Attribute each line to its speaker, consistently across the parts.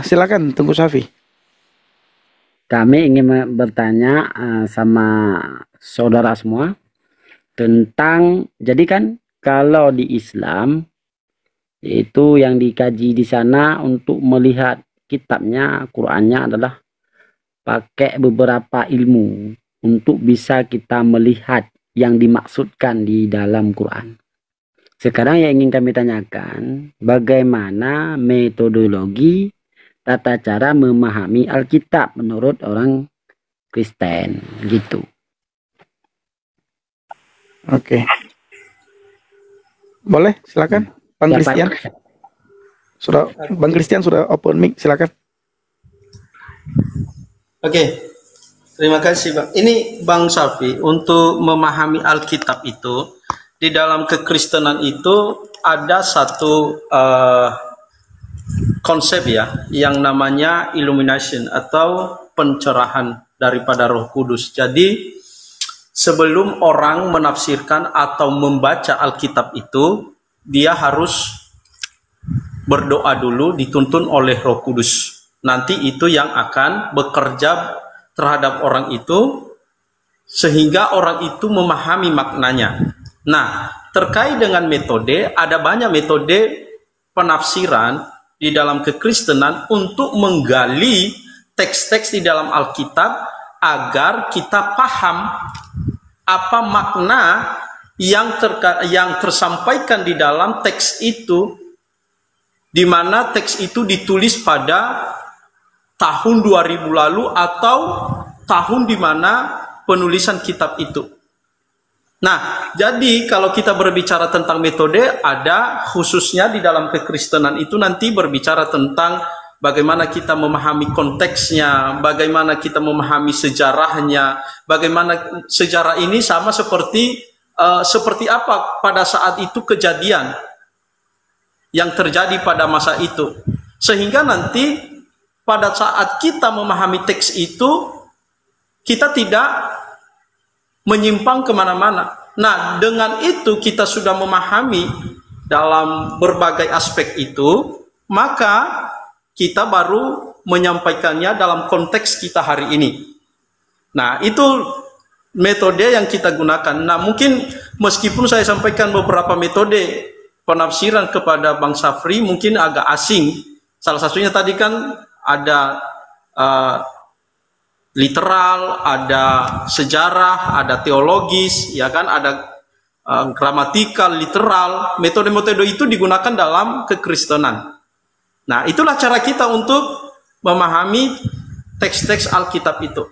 Speaker 1: Silakan Tengku Safi.
Speaker 2: Kami ingin bertanya sama saudara semua tentang, jadi kan kalau di Islam itu yang dikaji di sana untuk melihat kitabnya, Qurannya adalah pakai beberapa ilmu untuk bisa kita melihat yang dimaksudkan di dalam Quran. Sekarang yang ingin kami tanyakan, bagaimana metodologi tata cara memahami Alkitab menurut orang Kristen gitu.
Speaker 1: Oke. Boleh, silakan Bang Christian. Bang Christian sudah open mic, silakan.
Speaker 3: Oke. Terima kasih, Bang. Ini Bang Safi, untuk memahami Alkitab itu di dalam kekristenan itu ada satu konsep ya, yang namanya illumination atau pencerahan daripada Roh Kudus. Jadi sebelum orang menafsirkan atau membaca Alkitab itu, dia harus berdoa dulu, dituntun oleh Roh Kudus. Nanti itu yang akan bekerja terhadap orang itu sehingga orang itu memahami maknanya. Nah, terkait dengan metode, ada banyak metode penafsiran di dalam kekristenan untuk menggali teks-teks di dalam Alkitab agar kita paham apa makna yang tersampaikan di dalam teks itu, di mana teks itu ditulis pada tahun 2000 lalu atau tahun di mana penulisan kitab itu. Nah, jadi kalau kita berbicara tentang metode, ada khususnya di dalam kekristenan itu nanti berbicara tentang bagaimana kita memahami konteksnya, bagaimana kita memahami sejarahnya, bagaimana sejarah ini sama seperti apa pada saat itu kejadian yang terjadi pada masa itu. Sehingga nanti pada saat kita memahami teks itu, kita tidak menyimpang kemana-mana. Nah, dengan itu kita sudah memahami dalam berbagai aspek itu, maka kita baru menyampaikannya dalam konteks kita hari ini. Nah, itu metode yang kita gunakan. Nah, mungkin meskipun saya sampaikan beberapa metode penafsiran kepada Bang Safri, mungkin agak asing. Salah satunya tadi kan ada literal, ada sejarah, ada teologis, ya kan, ada gramatikal, literal. Metode-metode itu digunakan dalam kekristenan. Nah, itulah cara kita untuk memahami teks-teks Alkitab itu.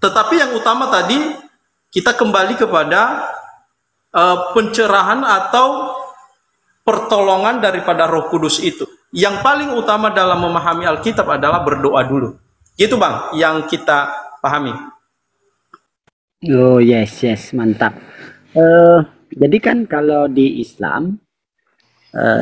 Speaker 3: Tetapi yang utama tadi, kita kembali kepada pencerahan atau pertolongan daripada Roh Kudus itu. Yang paling utama dalam memahami Alkitab adalah berdoa dulu. Gitu Bang, yang kita pahami.
Speaker 2: Oh yes, mantap. Jadi kan kalau di Islam,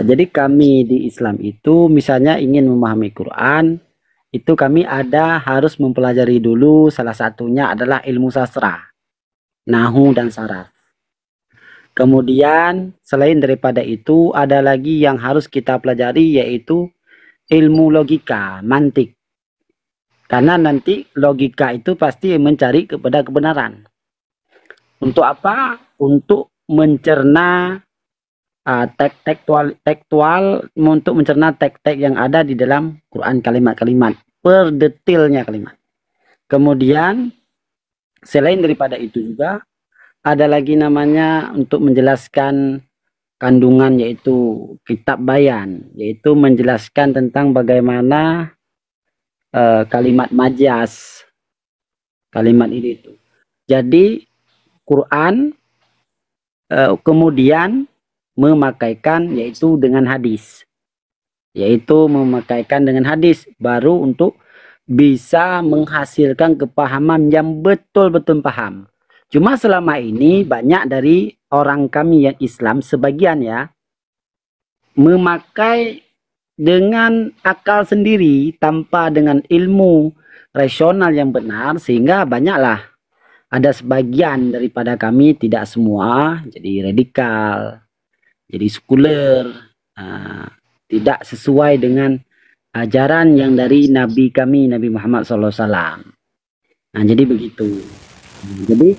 Speaker 2: jadi kami di Islam itu misalnya ingin memahami Quran, itu kami harus mempelajari dulu, salah satunya adalah ilmu sastra, nahu dan saraf. Kemudian selain daripada itu ada lagi yang harus kita pelajari, yaitu ilmu logika, mantik. Karena nanti logika itu pasti mencari kepada kebenaran. Untuk apa? Untuk mencerna tekstual, untuk mencerna teks-teks yang ada di dalam Quran, kalimat-kalimat, per detailnya kalimat. Kemudian selain daripada itu juga ada lagi namanya untuk menjelaskan kandungan, yaitu kitab bayan, yaitu menjelaskan tentang bagaimana kalimat majas, kalimat itu. Jadi Quran kemudian memakaikan yaitu dengan hadis, baru untuk bisa menghasilkan kepahaman yang betul-betul paham. Cuma selama ini banyak dari orang kami yang Islam, sebagian ya, memakai dengan akal sendiri tanpa dengan ilmu rasional yang benar, sehingga banyaklah ada sebagian daripada kami, tidak semua, jadi radikal, jadi sekuler, tidak sesuai dengan ajaran yang dari Nabi kami, Nabi Muhammad SAW. Nah, jadi begitu. Jadi,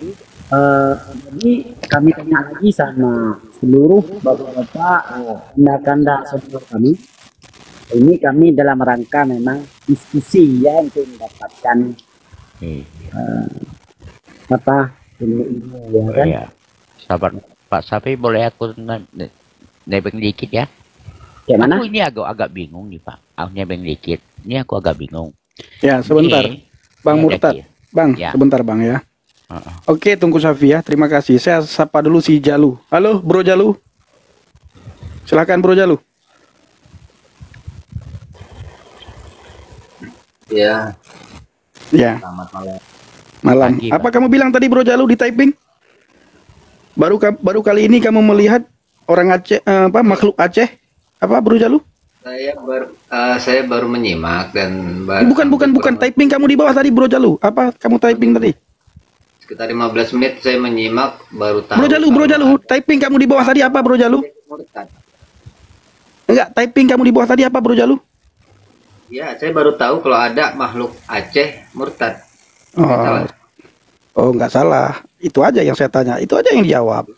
Speaker 2: jadi kami tanya lagi sama seluruh bapak-bapak, kanda-kanda senior kami. Ini kami dalam rangka memang diskusi ya untuk mendapatkan apa ilmu-ilmu ya kan.
Speaker 4: Iya. Sabar Pak Safi, boleh aku nebeng dikit ya?
Speaker 2: Kayak mana?
Speaker 4: Aku ini agak bingung nih Pak. Aku nebeng dikit. Ini aku agak bingung.
Speaker 1: Ya, sebentar.
Speaker 4: Ini,
Speaker 1: Bang
Speaker 4: ini ada
Speaker 1: Murtad. Bang,
Speaker 4: Ya.
Speaker 1: sebentar Bang ya. Oke, tunggu Safi ya. Terima kasih. Saya sapa dulu si Jalu. Halo, Bro Jalu. Silakan Bro Jalu.
Speaker 5: Ya,
Speaker 1: Ya,
Speaker 5: selamat malam.
Speaker 1: malam.
Speaker 4: Pagi,
Speaker 1: Apa
Speaker 4: Bang.
Speaker 1: kamu bilang tadi Bro Jalu di typing? Baru kali ini kamu melihat orang Aceh, makhluk Aceh? Apa Bro Jalu?
Speaker 5: Saya baru menyimak dan baru
Speaker 1: Bukan typing kamu di bawah tadi Bro Jalu. Apa kamu typing tadi?
Speaker 5: sekitar 15 menit saya menyimak baru tahu.
Speaker 1: Bro Jalu, typing kamu di bawah tadi apa Bro Jalu?
Speaker 5: Murtad.
Speaker 1: Enggak, typing kamu di bawah tadi apa Bro Jalu?
Speaker 5: Ya, saya baru tahu kalau ada makhluk Aceh murtad.
Speaker 1: Oh, oh nggak salah. Itu aja yang saya tanya. Itu aja yang dijawab.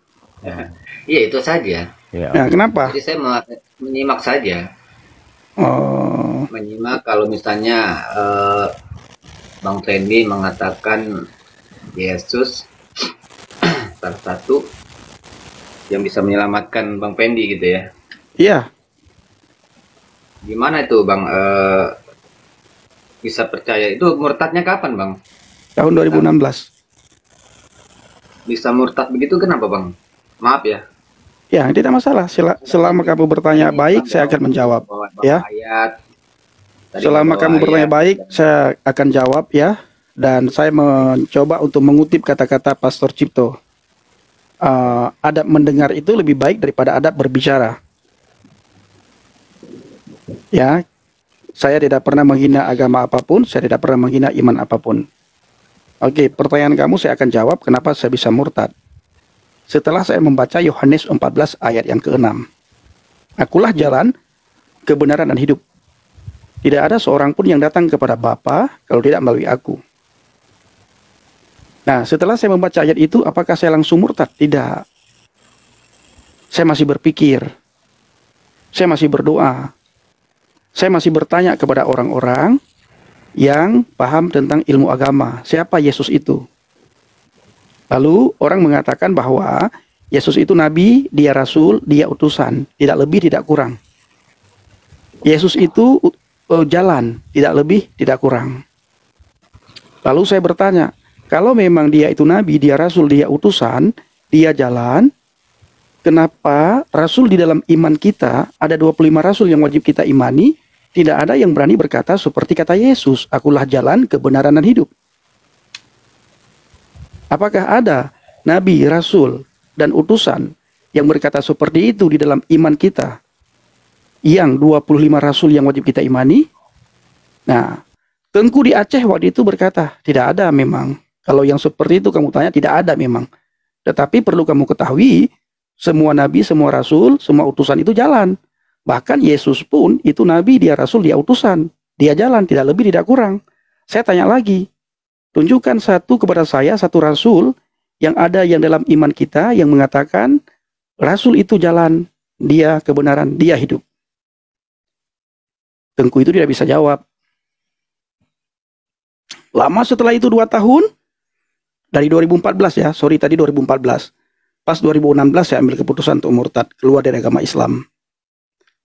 Speaker 5: Iya, itu saja.
Speaker 4: Ya.
Speaker 1: Nah, kenapa?
Speaker 5: Jadi saya menyimak saja.
Speaker 1: Oh,
Speaker 5: Menyimak kalau misalnya Bang Fendi mengatakan Yesus salah satu yang bisa menyelamatkan Bang Fendi gitu ya.
Speaker 1: iya.
Speaker 5: Gimana itu Bang bisa percaya? Itu murtadnya kapan Bang?
Speaker 1: Tahun 2016.
Speaker 5: Bisa murtad begitu kenapa Bang? Maaf ya.
Speaker 1: Ya, tidak masalah. Selama kamu bertanya baik, saya akan menjawab.
Speaker 5: Bawa
Speaker 1: Ya.
Speaker 5: ayat. Tadi
Speaker 1: Selama
Speaker 5: bawa
Speaker 1: kamu bertanya
Speaker 5: ayat.
Speaker 1: baik, saya akan jawab ya. Dan saya mencoba untuk mengutip kata-kata Pastor Cipto. Adab mendengar itu lebih baik daripada adab berbicara. Ya, saya tidak pernah menghina agama apapun, saya tidak pernah menghina iman apapun. Oke, pertanyaan kamu saya akan jawab kenapa saya bisa murtad. Setelah saya membaca Yohanes 14 ayat yang ke-6. Akulah jalan, kebenaran dan hidup. Tidak ada seorang pun yang datang kepada Bapa kalau tidak melalui aku. Nah, setelah saya membaca ayat itu, apakah saya langsung murtad? Tidak. Saya masih berpikir. Saya masih berdoa. Saya masih bertanya kepada orang-orang yang paham tentang ilmu agama. Siapa Yesus itu? Lalu orang mengatakan bahwa Yesus itu nabi, dia rasul, dia utusan. Tidak lebih, tidak kurang. Yesus itu jalan, tidak lebih, tidak kurang. Lalu saya bertanya, kalau memang dia itu nabi, dia rasul, dia utusan, dia jalan, kenapa rasul di dalam iman kita, ada 25 rasul yang wajib kita imani, tidak ada yang berani berkata seperti kata Yesus, akulah jalan, kebenaran, dan hidup. Apakah ada nabi, rasul, dan utusan yang berkata seperti itu di dalam iman kita? Yang 25 rasul yang wajib kita imani? Nah, Tengku di Aceh waktu itu berkata, tidak ada memang. Kalau yang seperti itu kamu tanya, tidak ada memang. Tetapi perlu kamu ketahui, semua nabi, semua rasul, semua utusan itu jalan. Bahkan Yesus pun itu nabi, dia rasul, dia utusan. Dia jalan, tidak lebih, tidak kurang. Saya tanya lagi, tunjukkan satu kepada saya, satu rasul yang ada yang dalam iman kita yang mengatakan rasul itu jalan, dia kebenaran, dia hidup. Tengku itu tidak bisa jawab. Lama setelah itu 2 tahun, dari 2014 ya, tadi 2014. Pas 2016 saya ambil keputusan untuk murtad, keluar dari agama Islam.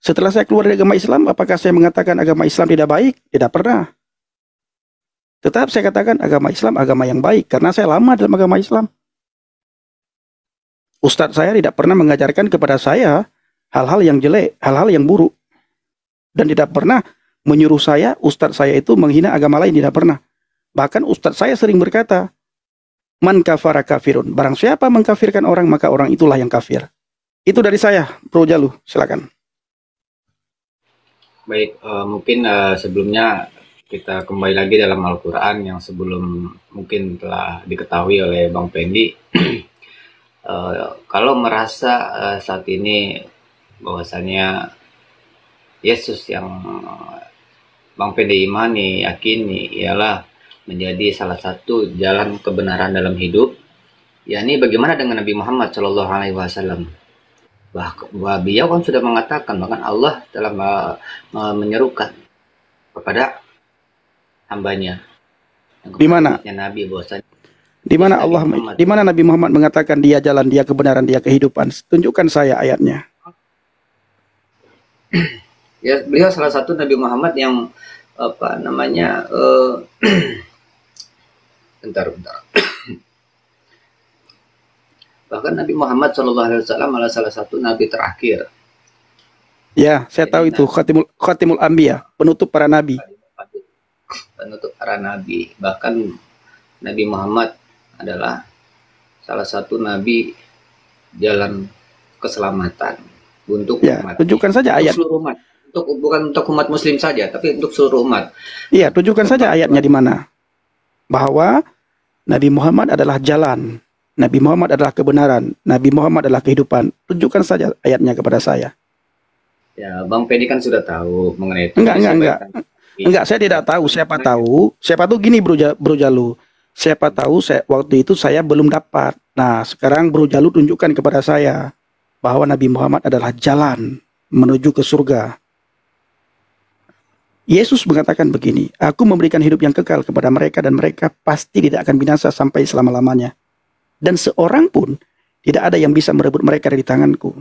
Speaker 1: Setelah saya keluar dari agama Islam, apakah saya mengatakan agama Islam tidak baik? Tidak pernah. Tetap saya katakan agama Islam agama yang baik, karena saya lama dalam agama Islam. Ustadz saya tidak pernah mengajarkan kepada saya hal-hal yang jelek, hal-hal yang buruk. Dan tidak pernah menyuruh saya, ustadz saya itu menghina agama lain, tidak pernah. Bahkan ustadz saya sering berkata, man kafara kafirun. Barang siapa mengkafirkan orang, maka orang itulah yang kafir. Itu dari saya, Bro Jalu, silakan.
Speaker 5: Baik, mungkin sebelumnya kita kembali lagi dalam Al-Quran yang sebelum mungkin telah diketahui oleh Bang Fendi. Kalau merasa saat ini bahwasannya Yesus yang Bang Pede imani, yakini ialah menjadi salah satu jalan kebenaran dalam hidup, yakni bagaimana dengan Nabi Muhammad Shallallahu Alaihi Wasallam. Bahwa beliau kan sudah mengatakan, bahkan Allah telah menyerukan kepada hambanya
Speaker 1: Di mana?
Speaker 5: Nabi bahwasanya
Speaker 1: Di mana Allah, di mana Nabi Muhammad mengatakan dia jalan, dia kebenaran, dia kehidupan? Tunjukkan saya ayatnya.
Speaker 5: ya, beliau salah satu Nabi Muhammad yang apa namanya bentar. Bahkan Nabi Muhammad Shallallahu Alaihi Wasallam adalah salah satu nabi terakhir.
Speaker 1: Ya, saya tahu itu Khatimul Anbiya, penutup para nabi.
Speaker 5: Penutup para nabi. Bahkan Nabi Muhammad adalah salah satu nabi jalan keselamatan untuk
Speaker 1: Ya,
Speaker 5: umat.
Speaker 1: tunjukkan saja ayat.
Speaker 5: Untuk seluruh umat. Bukan untuk umat muslim saja, tapi untuk seluruh umat.
Speaker 1: Iya, tunjukkan saja ayatnya di mana. Bahwa Nabi Muhammad adalah jalan, Nabi Muhammad adalah kebenaran, Nabi Muhammad adalah kehidupan. Tunjukkan saja ayatnya kepada saya.
Speaker 5: Ya, Bang Pedi kan sudah tahu mengenai itu.
Speaker 1: Enggak, saya tidak tahu. Siapa tahu gini Bro Jalu. Siapa tahu waktu itu saya belum dapat. Nah, sekarang Bro Jalu tunjukkan kepada saya bahwa Nabi Muhammad adalah jalan menuju ke surga. Yesus mengatakan begini, aku memberikan hidup yang kekal kepada mereka dan mereka pasti tidak akan binasa sampai selama-lamanya. Dan seorang pun tidak ada yang bisa merebut mereka dari tanganku.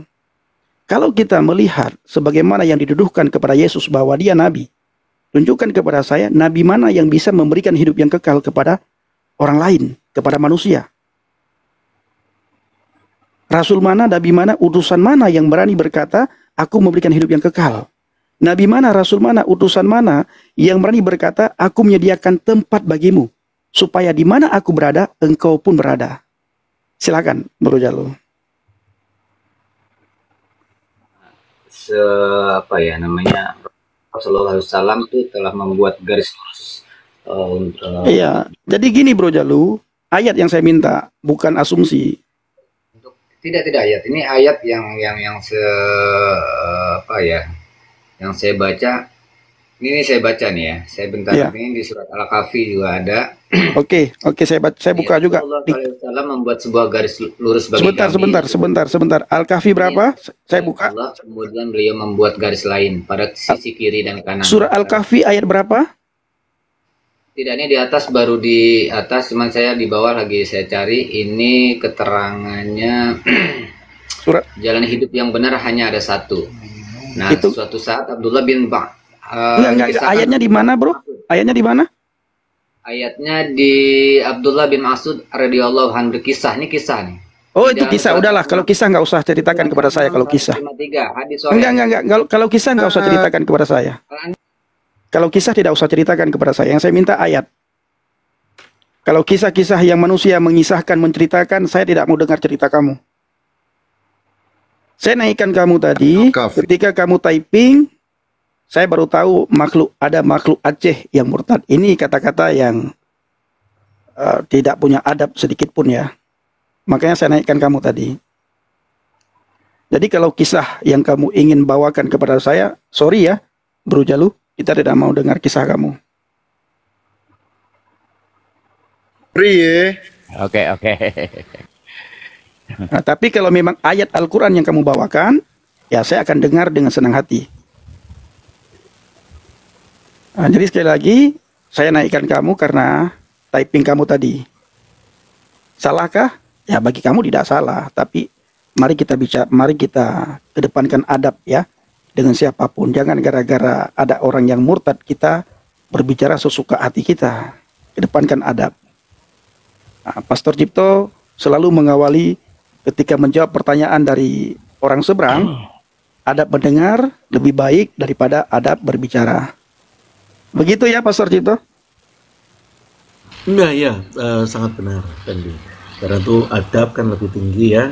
Speaker 1: Kalau kita melihat sebagaimana yang dituduhkan kepada Yesus bahwa dia nabi, tunjukkan kepada saya nabi mana yang bisa memberikan hidup yang kekal kepada orang lain, kepada manusia. Rasul mana, nabi mana, utusan mana yang berani berkata, aku memberikan hidup yang kekal. Nabi mana, rasul mana, utusan mana yang berani berkata, aku menyediakan tempat bagimu, supaya di mana aku berada, engkau pun berada. Silakan, Bro Jalu.
Speaker 5: Apa ya namanya, Rasulullah SAW itu telah membuat garis lurus.
Speaker 1: Iya, jadi gini Bro Jalu, ayat yang saya minta, bukan asumsi.
Speaker 5: Tidak ayat. Ini ayat yang yang saya baca. Ini saya baca nih ya. Saya bentar ini di surat Al-Kahfi juga ada.
Speaker 1: Oke, saya buka juga.
Speaker 5: Allah membuat sebuah garis lurus bagi
Speaker 1: Sebentar. Al-Kahfi berapa? Saya buka.
Speaker 5: Allah, kemudian beliau membuat garis lain pada sisi kiri dan kanan.
Speaker 1: Surah Al-Kahfi ayat berapa?
Speaker 5: Tidak, ini di atas, baru di atas, cuman saya di bawah lagi saya cari. Ini keterangannya
Speaker 1: surat
Speaker 5: jalan hidup yang benar hanya ada satu. Nah,
Speaker 1: itu
Speaker 5: suatu saat Abdullah bin
Speaker 1: ayatnya di mana, Bro? Ayatnya di mana?
Speaker 5: Ayatnya di Abdullah bin Mas'ud radhiyallahu anhu, kisah. Ini kisah nih.
Speaker 1: Oh, itu kisah. Udahlah, kalau kisah nggak usah ceritakan kepada saya kalau kisah. Enggak. Kalau kisah nggak usah ceritakan kepada saya. Kalau kisah tidak usah ceritakan kepada saya. Yang saya minta ayat. Kalau kisah-kisah yang manusia mengisahkan, menceritakan, saya tidak mau dengar cerita kamu. Saya naikkan kamu tadi, ketika kamu typing, saya baru tahu ada makhluk Aceh yang murtad. Ini kata-kata yang tidak punya adab sedikit pun ya. Makanya saya naikkan kamu tadi. Jadi kalau kisah yang kamu ingin bawakan kepada saya, sorry ya, Bro Jalu, kita tidak mau dengar kisah kamu.
Speaker 4: Oke.
Speaker 1: Nah, tapi kalau memang ayat Al-Quran yang kamu bawakan, ya saya akan dengar dengan senang hati. Nah, jadi sekali lagi, saya naikkan kamu karena typing kamu tadi. Salahkah? Ya bagi kamu tidak salah, tapi mari kita kedepankan adab ya dengan siapapun. Jangan gara-gara ada orang yang murtad kita berbicara sesuka hati kita. Kedepankan adab. Nah, Pastor Cipto selalu mengawali ketika menjawab pertanyaan dari orang seberang, adab mendengar lebih baik daripada adab berbicara. Begitu ya Pastor Cipto?
Speaker 6: Enggak ya, sangat benar Fendi. Karena itu adab kan lebih tinggi ya,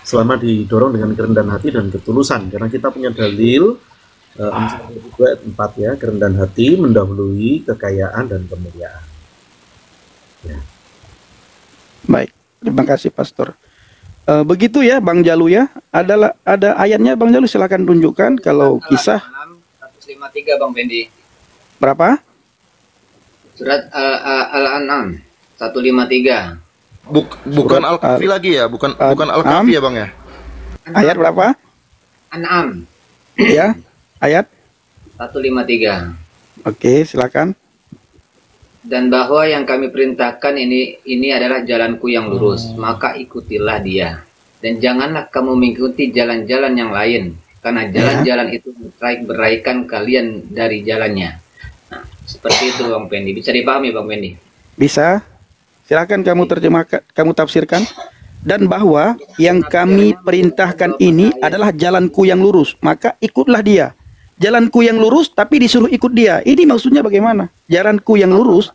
Speaker 6: selama didorong dengan kerendahan hati dan ketulusan. Karena kita punya dalil 4 ya, kerendahan hati mendahului kekayaan dan kemuliaan. Ya.
Speaker 1: Baik, terima kasih Pastor. Begitu ya Bang Jalu ya. Ada ayatnya Bang Jalu, silakan tunjukkan kalau kisah
Speaker 5: 153 Bang Pendi.
Speaker 1: Berapa?
Speaker 5: Surat Al-An'am 153.
Speaker 7: Bukan
Speaker 1: Surat
Speaker 7: Al-Kahfi lagi ya, bukan Al-Kahfi ya Bang ya.
Speaker 1: Ayat berapa?
Speaker 5: An'am
Speaker 1: Ya, ayat.
Speaker 5: 153.
Speaker 1: Oke, silakan.
Speaker 5: Dan bahwa yang kami perintahkan ini adalah jalanku yang lurus, maka ikutilah dia. Dan janganlah kamu mengikuti jalan-jalan yang lain, karena jalan-jalan itu beraikan kalian dari jalannya. Nah, seperti itu Bang Pendi. Bisa dipahami Bang Pendi?
Speaker 1: Bisa. Silakan kamu terjemahkan, kamu tafsirkan. Dan bahwa yang kami perintahkan ini adalah jalanku yang lurus, maka ikutlah dia. Jalanku yang lurus tapi disuruh ikut dia. Ini maksudnya bagaimana? Jalanku yang lurus.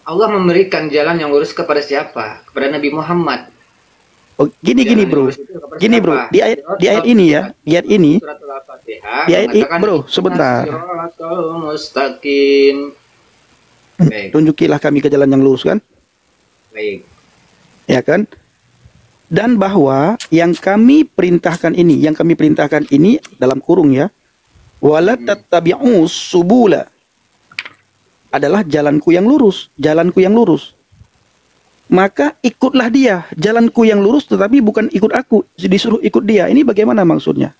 Speaker 5: Allah memberikan jalan yang lurus kepada siapa? Kepada Nabi Muhammad.
Speaker 1: Oh, gini bro. Gini bro, di ayat ini ya, di ayat ini.
Speaker 5: Surat Al-Fatihah
Speaker 1: Di ayat ini,
Speaker 5: mengatakan,
Speaker 1: bro, sebentar.
Speaker 5: "Shiratal mustaqim." Baik,
Speaker 1: Tunjukilah kami ke jalan yang lurus kan?
Speaker 5: baik.
Speaker 1: Ya kan? Dan bahwa yang kami perintahkan ini dalam kurung ya, wala tattabi'us subula, adalah jalanku yang lurus. Maka ikutlah dia, jalanku yang lurus, tetapi bukan ikut aku, disuruh ikut dia. Ini bagaimana maksudnya?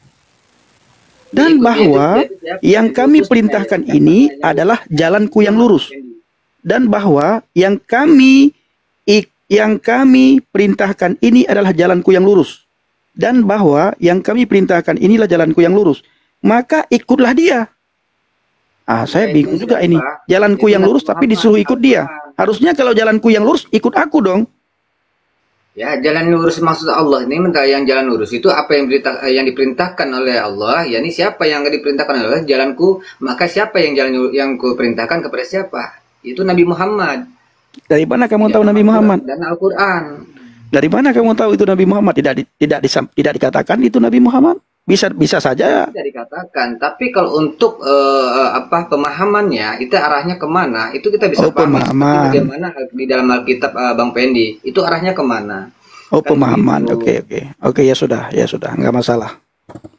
Speaker 1: Dan bahwa yang kami perintahkan ini adalah jalanku yang lurus. Dan bahwa yang kami perintahkan ini adalah jalanku yang lurus. Dan bahwa yang kami perintahkan inilah jalanku yang lurus. Maka ikutlah dia. Saya bingung juga ini. Jalanku yang lurus tapi disuruh ikut dia. Harusnya kalau jalanku yang lurus, ikut aku dong.
Speaker 5: Ya, jalan lurus maksud Allah ini yang jalan lurus itu apa yang diperintahkan oleh Allah. Ya, ini siapa yang diperintahkan oleh Allah? Jalanku, maka siapa yang ku perintahkan kepada siapa? Itu Nabi Muhammad.
Speaker 1: Dari mana kamu tahu Nabi Muhammad?
Speaker 5: Dan Al-Quran.
Speaker 1: Dari mana kamu tahu itu Nabi Muhammad? Tidak dikatakan itu Nabi Muhammad. Bisa saja.
Speaker 5: Tidak dikatakan. Tapi kalau untuk pemahamannya, itu arahnya kemana? Itu kita bisa paham.
Speaker 1: Pemahaman.
Speaker 5: Bagaimana di dalam Alkitab Bang Pendi? Itu arahnya kemana?
Speaker 1: Pemahaman.
Speaker 5: Gitu.
Speaker 1: Oke, ya sudah, nggak masalah.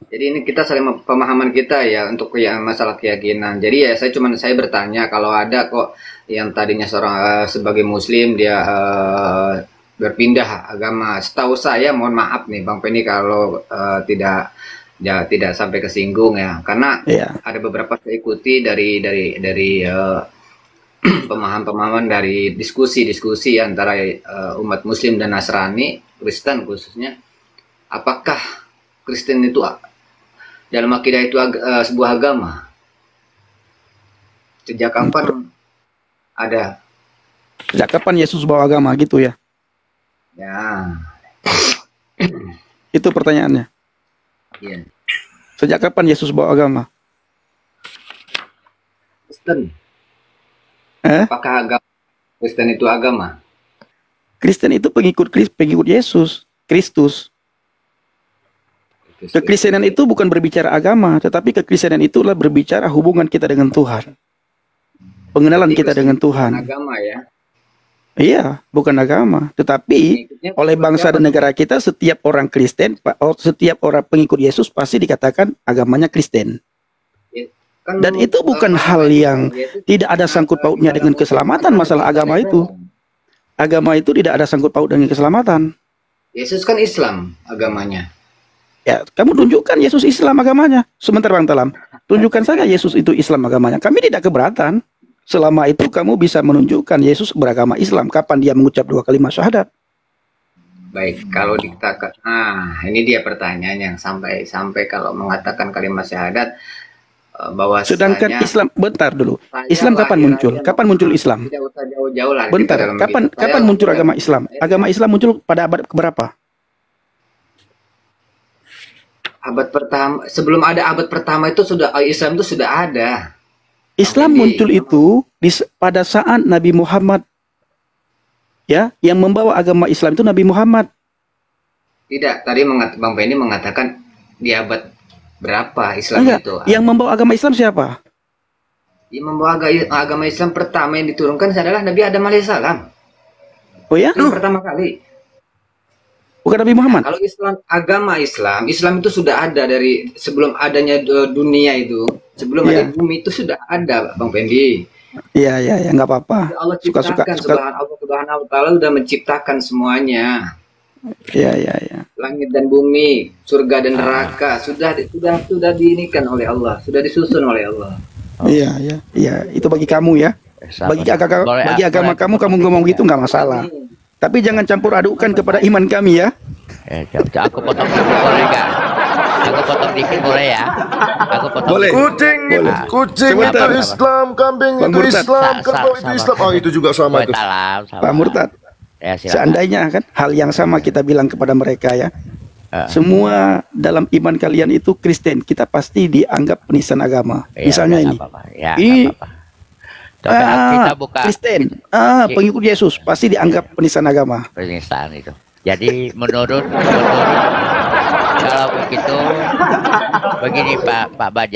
Speaker 5: Jadi ini kita saling pemahaman kita ya untuk masalah keyakinan. Jadi ya saya bertanya kalau ada kok yang tadinya seorang sebagai Muslim dia berpindah agama. Setahu saya, mohon maaf nih Bang Penny kalau tidak sampai kesinggung ya, karena ada beberapa saya ikuti dari pemahaman dari diskusi antara umat Muslim dan Nasrani, Kristen khususnya. Apakah Kristen itu dalam akidah itu sebuah agama? Sejak kapan ada?
Speaker 1: Sejak kapan Yesus bawa agama gitu ya?
Speaker 5: Ya.
Speaker 1: Itu pertanyaannya.
Speaker 5: Iya.
Speaker 1: Sejak kapan Yesus bawa agama?
Speaker 5: Kristen. Apakah agama Kristen itu agama?
Speaker 1: Kristen itu pengikut Yesus, Kristus. Kekristenan itu bukan berbicara agama, tetapi kekristenan itulah berbicara hubungan kita dengan Tuhan. Pengenalan kita dengan Tuhan.
Speaker 5: Agama ya.
Speaker 1: Iya, bukan agama, tetapi oleh bangsa dan negara kita setiap orang Kristen, setiap orang pengikut Yesus pasti dikatakan agamanya Kristen. Dan itu bukan hal yang tidak ada sangkut pautnya dengan keselamatan. Masalah agama itu. Agama itu tidak ada sangkut paut dengan keselamatan.
Speaker 5: Yesus kan Islam agamanya.
Speaker 1: Ya, kamu tunjukkan Yesus Islam agamanya. Sebentar Bang Talam, tunjukkan saja Yesus itu Islam agamanya. Kami tidak keberatan. Selama itu kamu bisa menunjukkan Yesus beragama Islam. Kapan dia mengucap 2 kalimat syahadat?
Speaker 5: Baik, kalau dikatakan, ini dia pertanyaan yang sampai kalau mengatakan kalimat syahadat bahwa
Speaker 1: sedangkan Islam, bentar dulu. Islam kapan muncul? Kapan muncul Islam?
Speaker 5: Tidak usah jauh-jauh lah.
Speaker 1: Bentar, kapan muncul agama Islam? Agama Islam muncul pada abad keberapa?
Speaker 5: Abad pertama, sebelum ada abad pertama itu Islam itu sudah ada.
Speaker 1: Islam muncul itu pada saat Nabi Muhammad, ya, yang membawa agama Islam itu Nabi Muhammad.
Speaker 5: Tidak, tadi Bang Benny mengatakan di abad berapa Islam itu?
Speaker 1: Yang membawa agama Islam siapa?
Speaker 5: Yang membawa agama Islam pertama yang diturunkan adalah Nabi Adam alaihissalam.
Speaker 1: Oh ya?
Speaker 5: Yang pertama kali.
Speaker 1: Bukan Nabi Muhammad.
Speaker 5: Kalau Islam, agama Islam itu sudah ada dari sebelum adanya dunia itu, sebelum
Speaker 1: Iya.
Speaker 5: ada bumi itu sudah ada, Bang Pendi.
Speaker 1: Iya, nggak apa-apa.
Speaker 5: Allah
Speaker 1: Suka-suka.
Speaker 5: ciptakan, Allah Subhanahu wa taala sudah menciptakan semuanya.
Speaker 1: Iya.
Speaker 5: Langit dan bumi, surga dan neraka sudah diinikan oleh Allah, sudah disusun oleh Allah.
Speaker 1: Iya. Itu bagi kamu ya. Bagi agama kamu ngomong gitu nggak masalah. Tapi jangan campur adukan kepada iman kami ya.
Speaker 4: Aku potong dikit boleh nggak? Aku potong dikit boleh ya? Aku potong
Speaker 1: Boleh.
Speaker 4: dikit.
Speaker 7: Kucing
Speaker 1: Sebentar.
Speaker 7: itu Islam, kambing
Speaker 1: Bang
Speaker 7: itu
Speaker 1: Murtad.
Speaker 7: Islam, kerbau itu Islam. Oh, itu juga sama itu.
Speaker 1: Pak Murtad,
Speaker 4: Ya, silakan.
Speaker 1: seandainya kan hal yang sama kita bilang kepada mereka ya. Semua dalam iman kalian itu Kristen, kita pasti dianggap penistaan agama.
Speaker 4: Ya,
Speaker 1: Misalnya
Speaker 4: nggak
Speaker 1: ini.
Speaker 4: apa-apa. Ya,
Speaker 1: Ini
Speaker 4: nggak apa-apa. Coba kita buka
Speaker 1: Kristen, pengikut Yesus pasti dianggap penistaan agama.
Speaker 4: penistaan itu. Jadi menurut kalau begitu begini Pak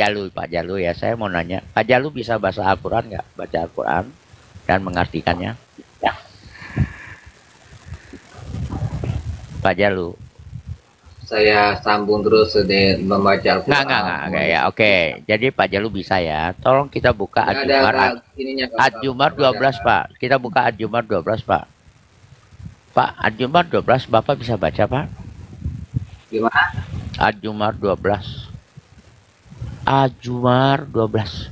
Speaker 4: Jalu ya, saya mau nanya, Pak Jalu bisa bahasa Al-Quran nggak? Baca Al-Quran dan mengartikannya? Ya. Pak Jalu.
Speaker 5: Saya sambung terus membaca Al-Quran.
Speaker 4: Nggak ya, oke. Jadi Pak Jalu bisa ya. Tolong kita buka Ad-Jumar 12 Pak. Kita buka Ad-Jumar 12 Pak. Pak, Ad-Jumar 12 Bapak bisa baca Pak?
Speaker 5: Gimana?
Speaker 4: Ad-Jumar 12. Ad-Jumar 12.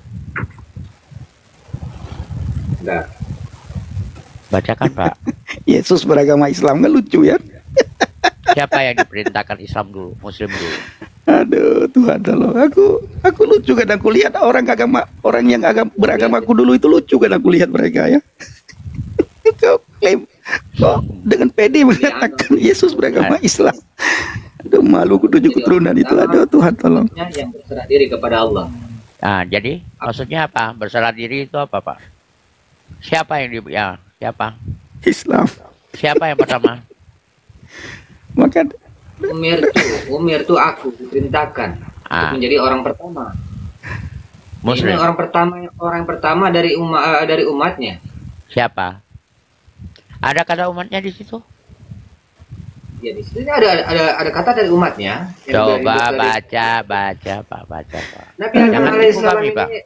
Speaker 5: Enggak.
Speaker 4: Bacakan Pak.
Speaker 1: Yesus beragama Islam kan lucu ya.
Speaker 4: Siapa yang diperintahkan Islam dulu, Muslim dulu?
Speaker 1: Aduh Tuhan tolong aku lucu kan aku lihat orang yang beragamaku dulu itu lucu kan aku lihat mereka ya. Kau klaim kok dengan pede mengatakan Yesus beragama Islam. Aduh malu ku tujuh keturunan itu. Aduh Tuhan tolong.
Speaker 5: Yang berserah diri kepada Allah.
Speaker 4: Nah, jadi maksudnya apa? Berserah diri itu apa Pak? Siapa yang siapa?
Speaker 1: Islam.
Speaker 4: Siapa yang pertama?
Speaker 1: Maka
Speaker 5: Umir tuh aku diperintahkan untuk menjadi orang pertama.
Speaker 4: Muslim.
Speaker 5: Ini orang pertama dari umatnya.
Speaker 4: Siapa? Ada kata umatnya di situ?
Speaker 5: Ya di situ ada kata dari umatnya.
Speaker 4: Coba baca Pak, baca Pak.
Speaker 5: Nabi
Speaker 4: Jangan
Speaker 5: Alaihi
Speaker 4: tipu kami
Speaker 5: Wasallam
Speaker 4: Pak.
Speaker 5: ini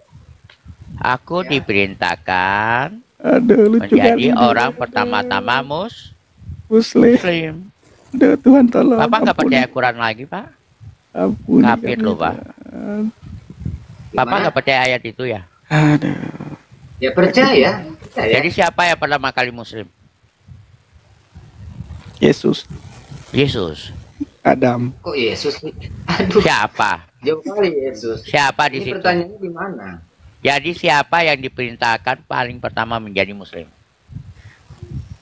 Speaker 4: Aku diperintahkan
Speaker 1: aduh lucu
Speaker 4: menjadi
Speaker 1: kali.
Speaker 4: orang pertama-tama
Speaker 1: Muslim.
Speaker 4: Muslim.
Speaker 1: Aduh Tuhan tolong.
Speaker 4: Bapak nggak
Speaker 1: Ampuni.
Speaker 4: percaya Quran lagi Pak?
Speaker 1: Ampuni
Speaker 4: Kafir
Speaker 1: kami,
Speaker 4: loh Pak. Bapak nggak percaya ayat itu ya?
Speaker 1: Aduh.
Speaker 5: ya percaya.
Speaker 4: Jadi siapa yang pertama kali Muslim?
Speaker 1: Yesus.
Speaker 4: Yesus.
Speaker 1: Adam.
Speaker 5: Kok Yesus? Aduh,
Speaker 4: Siapa?
Speaker 5: jauh kali Yesus.
Speaker 4: Siapa di
Speaker 5: Ini
Speaker 4: situ?
Speaker 5: pertanyaannya di mana?
Speaker 4: Jadi siapa yang diperintahkan paling pertama menjadi Muslim?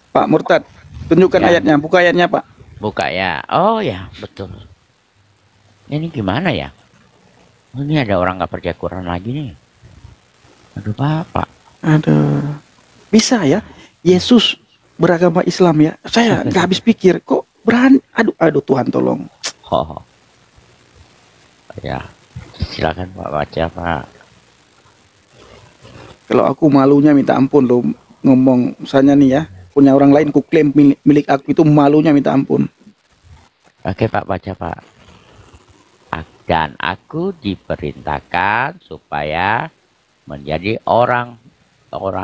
Speaker 1: Pak Murtad, tunjukkan
Speaker 4: Ya.
Speaker 1: ayatnya. Buka ayatnya Pak.
Speaker 4: Buka ya. Oh ya, betul. Ini gimana ya? Ini ada orang nggak percaya Quran lagi nih. Aduh Bapak.
Speaker 1: Aduh. Bisa ya? Yesus beragama Islam ya. Saya nggak habis pikir kok berani. Aduh Tuhan tolong.
Speaker 4: Oh. Ya. Silakan Pak baca Pak.
Speaker 1: Kalau aku malunya minta ampun loh ngomong misalnya nih ya, punya orang lain ku klaim milik aku itu malunya minta ampun.
Speaker 4: Oke Pak baca Pak. Dan aku diperintahkan supaya menjadi orang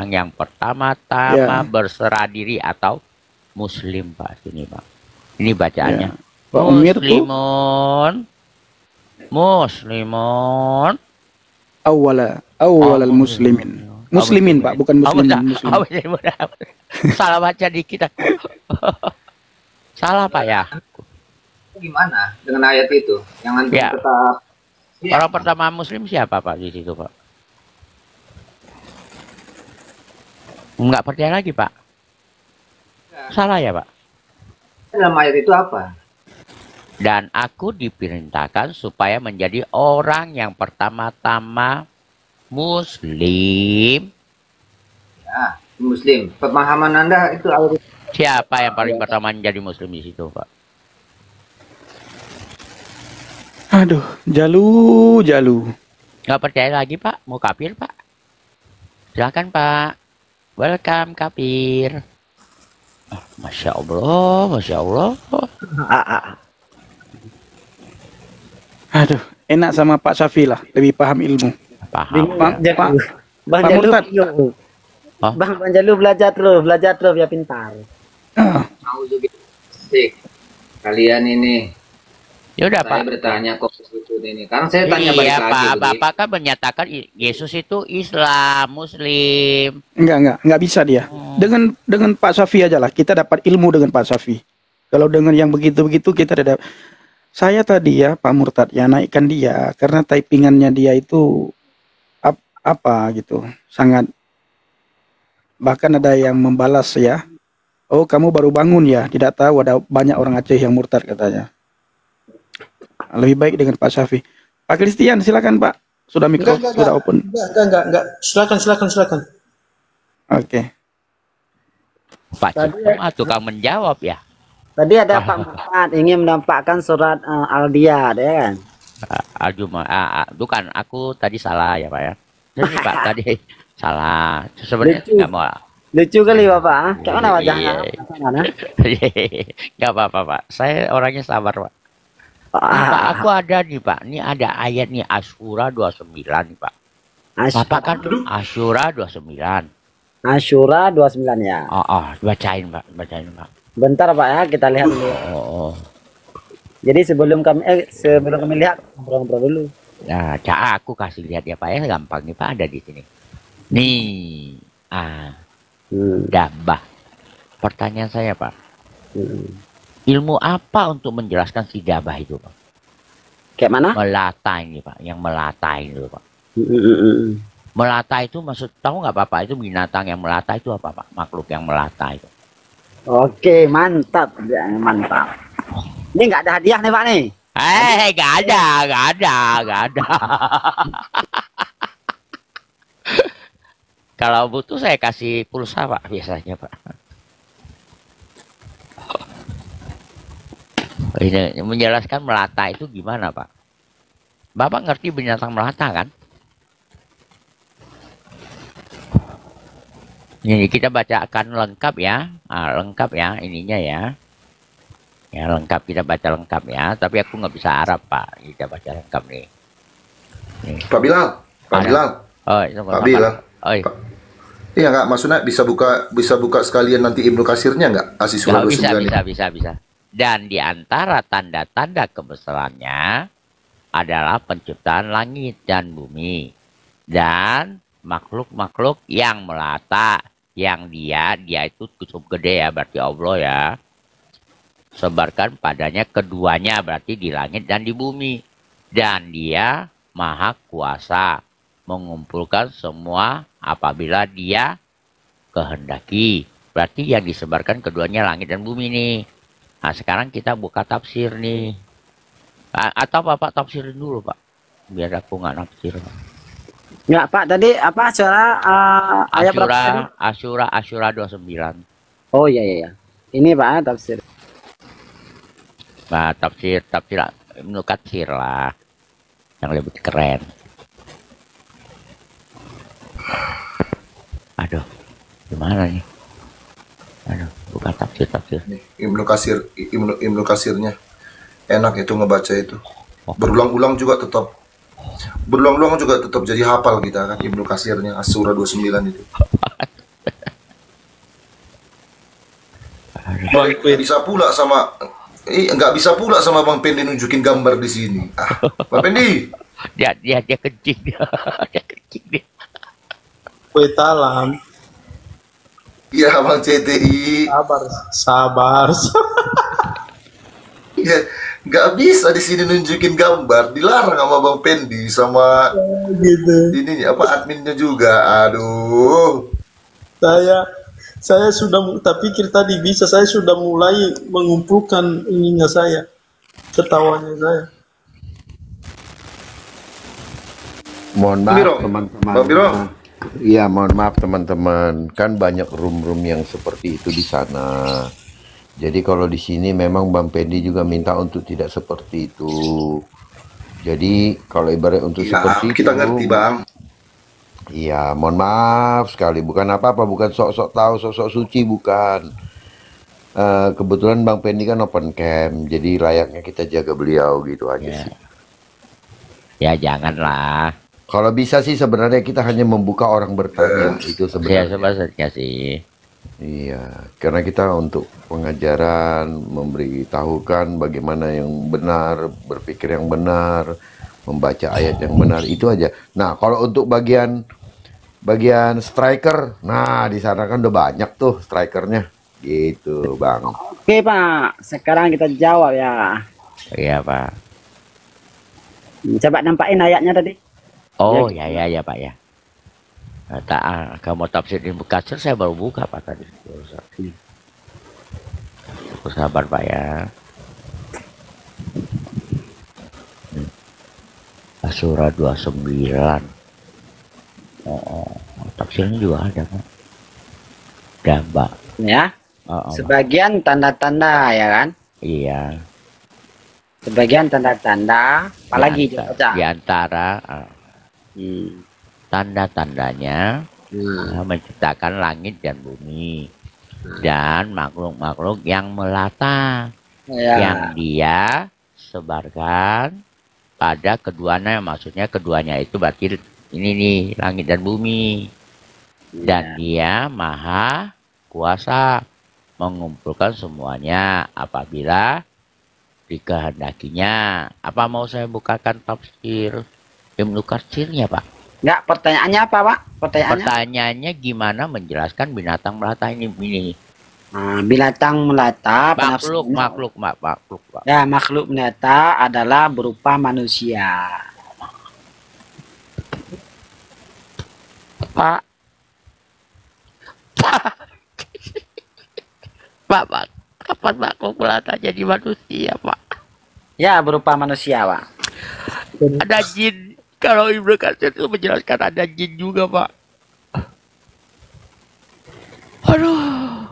Speaker 4: yang pertama-tama berserah diri atau Muslim Pak. Sini Pak. Ini bacaannya.
Speaker 1: Ya. Pak Umir tuh
Speaker 4: Muslimun.
Speaker 1: Awal muslimin. Muslimin Pak, bukan muslimin. Muslim.
Speaker 4: Salah baca dikit. Salah Pak ya.
Speaker 5: Gimana dengan ayat itu? Yang nanti
Speaker 4: Ya.
Speaker 5: tetap
Speaker 4: Orang pertama Muslim siapa Pak di situ Pak? Enggak percaya lagi Pak. Salah ya Pak.
Speaker 5: dalam ayat itu apa?
Speaker 4: Dan aku diperintahkan supaya menjadi orang yang pertama-tama Muslim.
Speaker 5: Ya, Muslim. Pemahaman Anda itu ayat itu.
Speaker 4: Siapa yang paling pertama menjadi Muslim di situ Pak?
Speaker 1: Aduh, Jalu.
Speaker 4: Nggak percaya lagi Pak? Mau kafir Pak? Silakan Pak. Welcome kafir. Masya Allah, Masya Allah.
Speaker 1: Aduh, enak sama Pak Syafi lah, lebih paham ilmu.
Speaker 4: Paham.
Speaker 1: Bang,
Speaker 2: Jalu.
Speaker 1: Pak,
Speaker 2: Bang
Speaker 1: Pak
Speaker 2: Jalu,
Speaker 1: Murtad.
Speaker 4: Hah?
Speaker 2: Bang Jalu belajar biar pintar.
Speaker 5: Mau juga sih kalian ini.
Speaker 4: Ya udah
Speaker 5: Saya
Speaker 4: Pak.
Speaker 5: bertanya kok itu ini. Karena saya tanya balik
Speaker 4: Iya
Speaker 5: lagi.
Speaker 4: Pak,
Speaker 5: begini.
Speaker 4: Bapak kan menyatakan Yesus itu Islam, Muslim.
Speaker 1: Enggak bisa dia. Dengan Pak Syafi aja lah, kita dapat ilmu dengan Pak Syafi. Kalau dengan yang begitu-begitu kita tidak. Saya tadi ya Pak Murtad ya naikkan dia karena typingannya dia itu apa gitu, sangat, bahkan ada yang membalas ya, oh kamu baru bangun ya, tidak tahu ada banyak orang Aceh yang murtad katanya. Lebih baik dengan Pak Syafi. Pak Christian silakan Pak, sudah mikro sudah open.
Speaker 3: Enggak. Silakan.
Speaker 1: Oke.
Speaker 4: Pak cuma tukang menjawab ya.
Speaker 2: Tadi ada Pak Muhammad ingin menampakkan surat Al-Diyat, ya kan?
Speaker 4: Bukan, aku tadi salah ya Pak ya. Jadi Pak tadi salah. Sebenarnya
Speaker 2: Lucu.
Speaker 4: nggak mau.
Speaker 2: Lucu kali Bapak. Kayak mana wajahnya? Mana?
Speaker 4: Nggak apa-apa Pak. Saya orangnya sabar Pak. Nih, Pak, aku ada nih Pak. Ini ada ayat nih Asyura 29 nih Pak. Bapak kan Asyura 29.
Speaker 2: Asyura 29 ya.
Speaker 4: Bacain Pak.
Speaker 2: Bentar Pak ya, kita lihat dulu. Jadi sebelum kami lihat ngobrol-ngobrol dulu.
Speaker 4: Nah, aku kasih lihat ya Pak ya, gampang nih Pak, ada di sini. Nih, dabah. Pertanyaan saya Pak, ilmu apa untuk menjelaskan si dabah itu Pak?
Speaker 2: Kayak mana?
Speaker 4: Melata ini Pak, yang melata itu Pak. Melata itu maksud, tahu nggak Bapak itu binatang yang melata itu apa Pak? Makhluk yang melata itu.
Speaker 2: Oke, mantap. Ya, mantap. Ini nggak ada hadiah nih Pak nih.
Speaker 4: Nggak ada. Kalau butuh saya kasih pulsa Pak, biasanya Pak. Ini menjelaskan melata itu gimana Pak? Bapak ngerti binatang melata kan? Ini kita bacakan lengkap ya, lengkap ya ininya ya. Ya lengkap, kita baca lengkap ya. Tapi aku nggak bisa Arab Pak, kita baca lengkap nih.
Speaker 7: Pak Bilal.
Speaker 4: Oh, itu
Speaker 7: Pak Bilal. Iya nggak, maksudnya bisa buka sekalian nanti Ibnu Kasirnya nggak? Asis surah 29
Speaker 4: bisa. Dan di antara tanda-tanda kebesarannya adalah penciptaan langit dan bumi dan makhluk-makhluk yang melata, yang dia itu cukup gede ya, berarti Allah ya. Sebarkan padanya keduanya, berarti di langit dan di bumi. Dan dia maha kuasa mengumpulkan semua apabila dia kehendaki. Berarti yang disebarkan keduanya langit dan bumi nih. Nah sekarang kita buka tafsir nih. Atau Bapak tafsirin dulu Pak, biar aku nggak nafsir Pak.
Speaker 2: Nggak Pak, tadi apa ayat berapa tadi?
Speaker 4: Asyura 29.
Speaker 2: Oh iya. Ini Pak tafsir.
Speaker 4: Nah, tafsir Ibnu Katsir lah yang lebih keren. Aduh, gimana nih? Aduh, bukan tafsir.
Speaker 7: Ibnu Kasirnya enak itu ngebaca itu. Berulang-ulang juga tetap jadi hafal kita kan Ibnu Kasirnya Asyura 29 itu. Nggak bisa pula sama Bang Pendi nunjukin gambar di sini. Bang Pendi.
Speaker 4: Dia kencing dia. Dia.
Speaker 3: Kue talam.
Speaker 7: Iya Bang CTI.
Speaker 3: Sabar.
Speaker 7: Ya, nggak bisa di sini nunjukin gambar, dilarang sama Bang Pendi sama
Speaker 3: Gitu.
Speaker 7: ininya apa adminnya juga. Aduh.
Speaker 3: Saya sudah tak pikir tadi bisa, saya sudah mulai mengumpulkan ininya saya, ketawanya saya.
Speaker 8: Mohon
Speaker 7: Bang
Speaker 8: maaf
Speaker 7: Biro.
Speaker 8: teman-teman.
Speaker 7: Bang Biro.
Speaker 8: Iya, mohon maaf teman-teman. Kan banyak room-room yang seperti itu di sana. Jadi kalau di sini memang Bang Pendi juga minta untuk tidak seperti itu. Jadi kalau ibarat untuk
Speaker 7: Ya,
Speaker 8: seperti
Speaker 7: kita
Speaker 8: itu,
Speaker 7: ngerti Bang.
Speaker 8: iya, mohon maaf sekali. Bukan apa-apa, bukan sok-sok tahu, sok-sok suci, bukan. kebetulan Bang Pendi kan open camp, jadi layaknya kita jaga beliau gitu aja
Speaker 4: Ya,
Speaker 8: sih.
Speaker 4: ya janganlah.
Speaker 8: Kalau bisa sih sebenarnya kita hanya membuka orang bertanya itu
Speaker 4: Ya
Speaker 8: sebenarnya.
Speaker 4: sebenarnya sih.
Speaker 8: Iya, karena kita untuk pengajaran, memberitahukan bagaimana yang benar, berpikir yang benar, membaca ayat yang benar, itu aja. Nah, kalau untuk bagian striker, nah di sana kan udah banyak tuh strikernya, gitu, Bang.
Speaker 2: Oke Pak, sekarang kita jawab ya.
Speaker 4: Iya Pak.
Speaker 2: Coba nampakin ayatnya tadi.
Speaker 4: Oh ya Pak ya. Kamu tafsir Ibnu Katsir saya baru buka Pak tadi. Sabar Pak ya. Surah 29. Tafsirnya juga ada Pak. Dan Pak.
Speaker 2: Ya. Sebagian tanda-tanda ya kan?
Speaker 4: Iya.
Speaker 2: Sebagian tanda-tanda, apalagi
Speaker 4: di antara tanda-tandanya menciptakan langit dan bumi dan makhluk-makhluk yang melata yang dia sebarkan pada keduanya, maksudnya keduanya itu berarti ini nih langit dan bumi, dan dia maha kuasa mengumpulkan semuanya apabila dikehendakinya. Apa mau saya bukakan tafsir Ibnu Katsirnya Pak?
Speaker 2: Enggak, pertanyaannya apa Pak?
Speaker 4: Pertanyaannya gimana menjelaskan binatang melata ini?
Speaker 2: Nah, binatang melata,
Speaker 4: makhluk Pak.
Speaker 2: Ya, makhluk melata adalah berupa manusia.
Speaker 4: Pak. Pak, kapan makhluk melata jadi manusia Pak?
Speaker 2: Ya, berupa manusia Pak.
Speaker 4: Ada jin. Kalau Ibnu Katsir itu menjelaskan ada jin juga Pak. Aduh.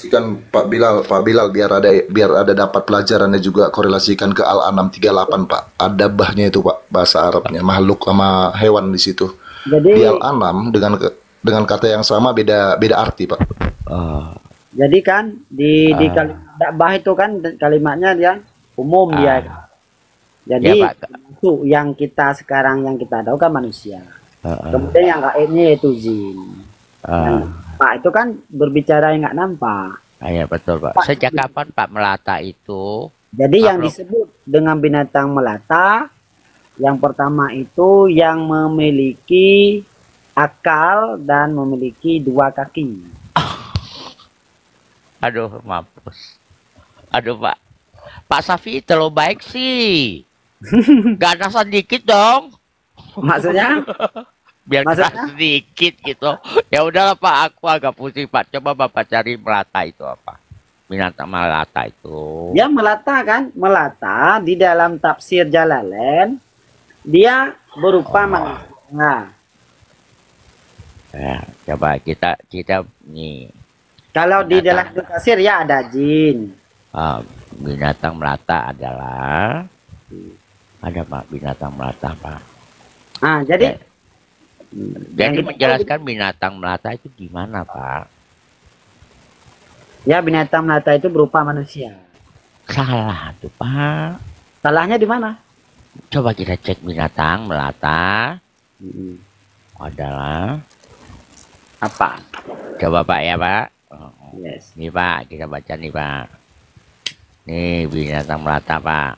Speaker 7: Kan Pak Bilal biar ada dapat pelajarannya juga, korelasikan ke Al-An'am 38 Pak. Ada bahnya itu Pak, bahasa Arabnya makhluk sama hewan di situ.
Speaker 2: Jadi
Speaker 7: di Al-An'am dengan kata yang sama beda arti Pak.
Speaker 2: Jadi kan di kalimat dakwah itu kan kalimatnya dia umum dia. Jadi
Speaker 4: ya,
Speaker 2: itu yang kita sekarang yang kita tahu kan manusia. Kemudian yang gaibnya yaitu jin. Pak itu kan berbicara yang nggak nampak.
Speaker 4: Iya betul Pak. Sejak kapan Pak melata itu?
Speaker 2: Jadi yang disebut dengan binatang melata, yang pertama itu yang memiliki akal dan memiliki dua kaki.
Speaker 4: Aduh mampus. Aduh Pak. Pak Safi terlalu baik sih. Ganasan dikit dong.
Speaker 2: Maksudnya?
Speaker 4: Biar ganas sedikit gitu. Ya udahlah Pak, aku agak pusing Pak. Coba Bapak cari melata itu apa? Binatang melata itu.
Speaker 2: Ya melata kan? Melata di dalam tafsir Jalalain dia berupa manusia.
Speaker 4: Ya, coba kita nih.
Speaker 2: Kalau di dalam tafsir ya ada jin.
Speaker 4: Binatang melata adalah ada Pak, binatang melata Pak.
Speaker 2: Jadi
Speaker 4: menjelaskan binatang melata itu gimana Pak?
Speaker 2: Ya binatang melata itu berupa manusia.
Speaker 4: Salah tuh Pak.
Speaker 2: Salahnya di mana?
Speaker 4: Coba kita cek binatang melata adalah
Speaker 2: apa?
Speaker 4: Coba Pak ya Pak.
Speaker 2: Yes.
Speaker 4: Nih Pak, kita baca nih Pak. Nih binatang melata Pak.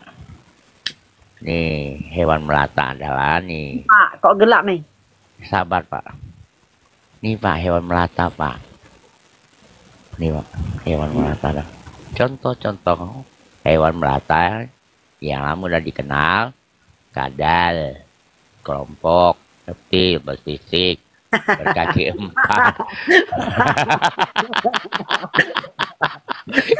Speaker 4: Nih hewan melata adalah nih.
Speaker 2: Pak, kok gelap nih?
Speaker 4: Sabar Pak. Nih Pak, hewan melata Pak. Nih Pak, hewan melata dah. Contoh-contoh hewan melata yang lama udah dikenal. Kadal, kelompok, reptil, bersisik, berkaki 4.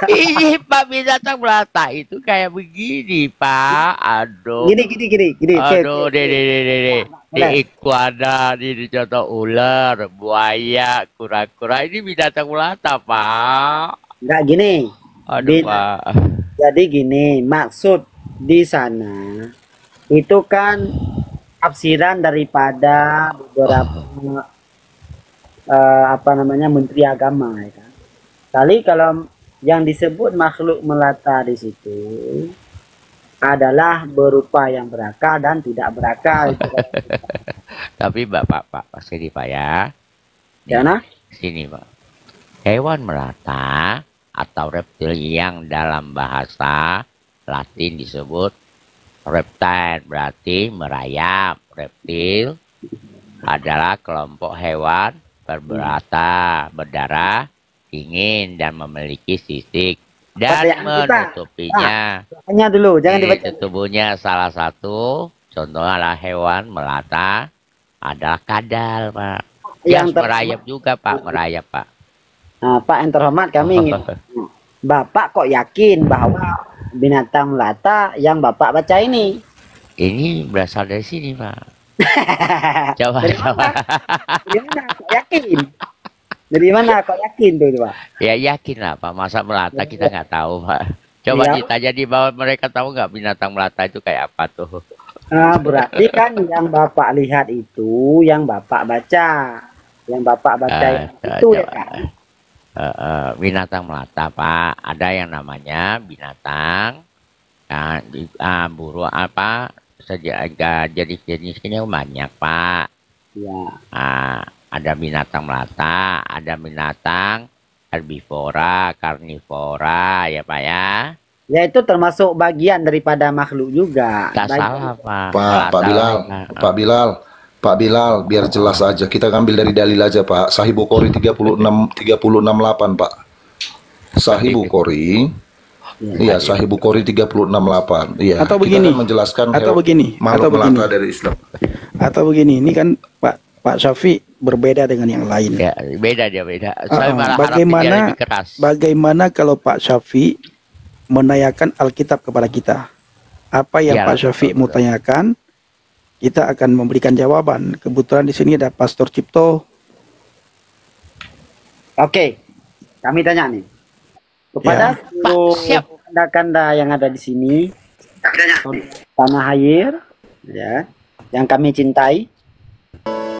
Speaker 4: Ini Pak binatang melata itu kayak begini Pak. Aduh.
Speaker 2: Gini.
Speaker 4: Aduh, deh. Di iguana, di contoh ular, buaya, kura-kura. Ini binatang melata Pak.
Speaker 2: Enggak gini.
Speaker 4: Aduh Pak.
Speaker 2: Jadi gini, maksud di sana itu kan tafsiran daripada beberapa menteri agama ya kan. Kali kalau yang disebut makhluk melata di situ adalah berupa yang berakal dan tidak berakal.
Speaker 4: Tapi Pak sini Pak ya.
Speaker 2: Karena
Speaker 4: Sini Pak. Hewan melata atau reptil yang dalam bahasa Latin disebut reptile, berarti merayap. Reptil adalah kelompok hewan bermelata, berdarah, dingin, dan memiliki sisik. Dan menutupinya.
Speaker 2: Hanya dulu, jangan dibaca.
Speaker 4: Di tubuhnya salah satu contohnya adalah hewan melata adalah kadal, Pak. Yang merayap juga, Pak, merayap, Pak.
Speaker 2: Nah, Pak yang terhormat, kami ingin Bapak kok yakin bahwa binatang melata yang Bapak baca ini?
Speaker 4: Ini berasal dari sini, Pak. Coba.
Speaker 2: Dari mana kok yakin? Dari mana kok yakin tuh, Pak?
Speaker 4: Ya yakin lah, Pak. Masa melata kita nggak tahu, Pak. Coba ditanya di bawah, mereka tahu nggak binatang melata itu kayak apa tuh?
Speaker 2: Nah, berarti kan yang Bapak lihat itu yang Bapak baca. Yang Bapak baca itu ya kan?
Speaker 4: Binatang melata, Pak. Ada yang namanya binatang burung apa? Jenis-jenisnya banyak, Pak.
Speaker 2: Ya.
Speaker 4: Ada binatang melata, ada binatang herbivora, karnivora, ya Pak ya.
Speaker 2: Ya itu termasuk bagian daripada makhluk juga.
Speaker 4: Tidak salah, Pak.
Speaker 7: Pak Bilal, biar jelas aja. Kita ambil dari dalil aja, Pak. Sahih Bukhari 36:8, Pak. Sahih Bukhari. Iya, Sahih Bukhari 36:8. Iya.
Speaker 1: Atau begini,
Speaker 7: kita menjelaskan
Speaker 1: atau begini
Speaker 7: dari Islam.
Speaker 1: Atau begini, ini kan Pak Syafiq berbeda dengan yang lain.
Speaker 4: Ya, beda.
Speaker 1: Bagaimana kalau Pak Syafiq menanyakan Alkitab kepada kita? Apa yang Pak Syafiq mau tanyakan? Kita akan memberikan jawaban. Kebetulan di sini ada Pastor Cipto.
Speaker 2: Oke, kami tanya nih kepada kanda-kanda yang ada di sini, tanah air, ya, yang kami cintai.